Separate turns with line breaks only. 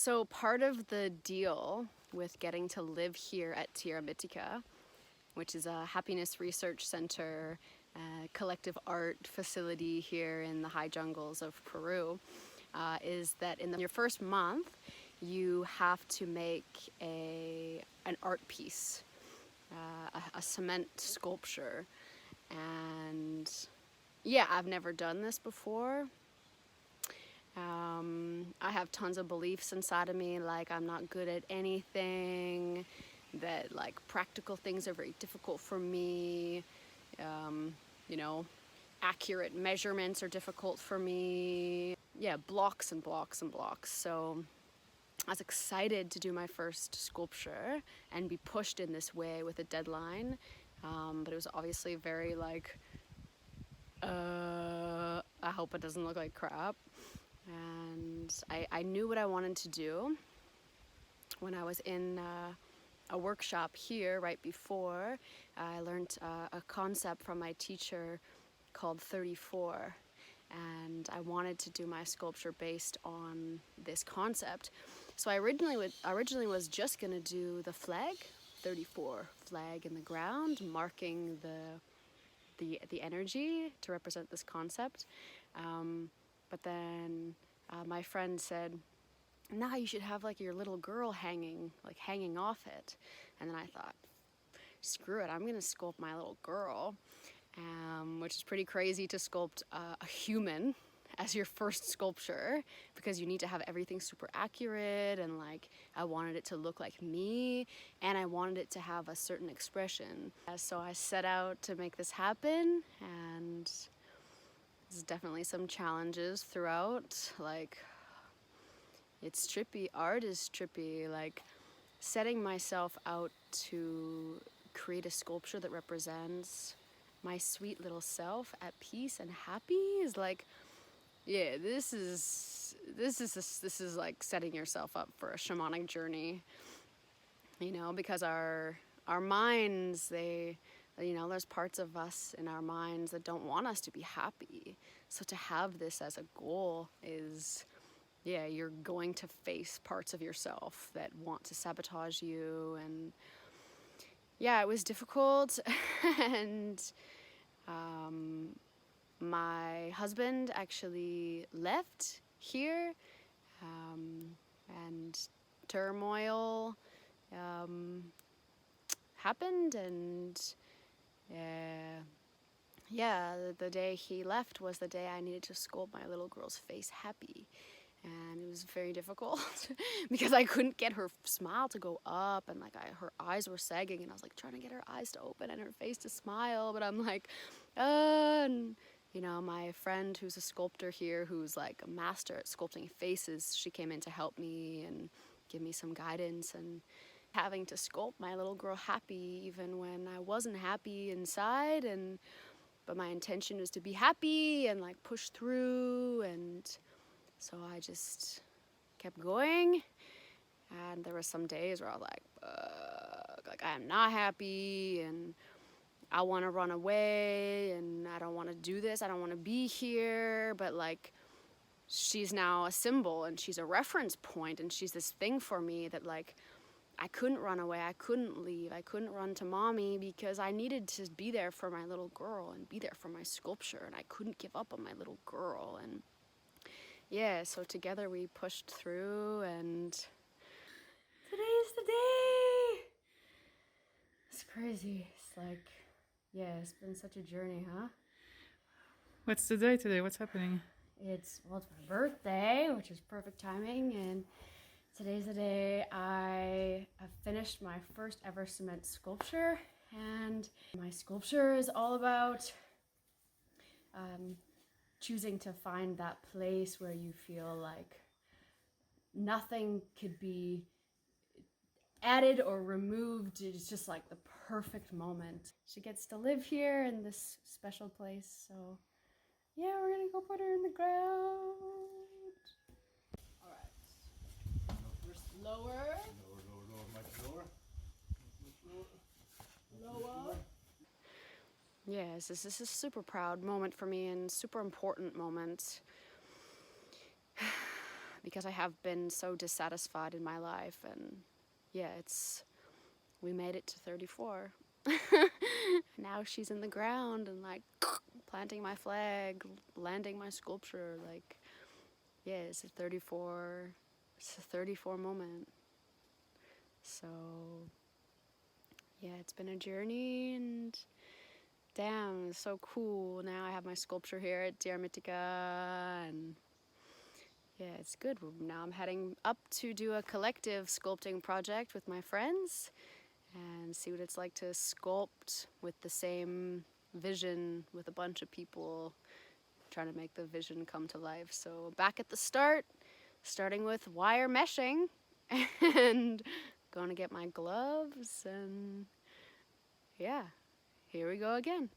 So part of the deal with getting to live here at Tierra Mítica, which is a happiness research center, collective art facility here in the high jungles of Peru, is that in your first month, you have to make an art piece, a cement sculpture. And yeah, I've never done this before. I have tons of beliefs inside of me, like I'm not good at anything, that like practical things are very difficult for me, you know, accurate measurements are difficult for me. Yeah, blocks and blocks and blocks. So I was excited to do my first sculpture and be pushed in this way with a deadline, but it was obviously very like, I hope it doesn't look like crap. And I knew what I wanted to do when I was in a workshop here right before. I learned a concept from my teacher called 34, and I wanted to do my sculpture based on this concept. So I originally was just gonna do the flag, 34 flag in the ground, marking the energy to represent this concept. But then my friend said, "Nah, you should have like your little girl hanging off it." And then I thought, screw it, I'm gonna sculpt my little girl, which is pretty crazy to sculpt a human as your first sculpture, because you need to have everything super accurate, and like I wanted it to look like me, and I wanted it to have a certain expression. So I set out to make this happen, and there's definitely some challenges throughout. Like, it's trippy. Art is trippy. Like, setting myself out to create a sculpture that represents my sweet little self at peace and happy is like, yeah, this is like setting yourself up for a shamanic journey, you know, because our minds, they, you know, there's parts of us in our minds that don't want us to be happy. So to have this as a goal is, yeah, you're going to face parts of yourself that want to sabotage you. And yeah, it was difficult. And my husband actually left here, and turmoil happened, and yeah, the day he left was the day I needed to sculpt my little girl's face happy. And it was very difficult because I couldn't get her smile to go up, and like her eyes were sagging, and I was like trying to get her eyes to open and her face to smile, but I'm like, and you know, my friend who's a sculptor here, who's like a master at sculpting faces, she came in to help me and give me some guidance, and having to sculpt my little girl happy even when I wasn't happy inside, and but my intention was to be happy and like push through. And so I just kept going, and there were some days where I was like I am not happy, and I want to run away, and I don't want to do this, I don't want to be here, but like she's now a symbol, and she's a reference point, and she's this thing for me that like I couldn't run away, I couldn't leave, I couldn't run to mommy, because I needed to be there for my little girl and be there for my sculpture, and I couldn't give up on my little girl. And yeah, so together we pushed through, and today's the day. It's crazy. It's like, yeah, it's been such a journey, huh?
What's the day today? What's happening?
It's my birthday, which is perfect timing, and today's the day I have finished my first ever cement sculpture. And my sculpture is all about choosing to find that place where you feel like nothing could be added or removed. It's just like the perfect moment. She gets to live here in this special place, so yeah, we're gonna go put her in the ground. All right. First lower.
Lower, much lower.
Lower. Yes, this is a super proud moment for me, and super important moment, because I have been so dissatisfied in my life. And yeah, we made it to 34. Now she's in the ground and like planting my flag, landing my sculpture. Like, yeah, it's a 34 moment. So yeah, it's been a journey, and damn, it's so cool. Now I have my sculpture here at Diarmitica, and yeah, it's good. Now I'm heading up to do a collective sculpting project with my friends and see what it's like to sculpt with the same vision with a bunch of people trying to make the vision come to life. So back at the start, starting with wire meshing and going to get my gloves, and yeah, here we go again.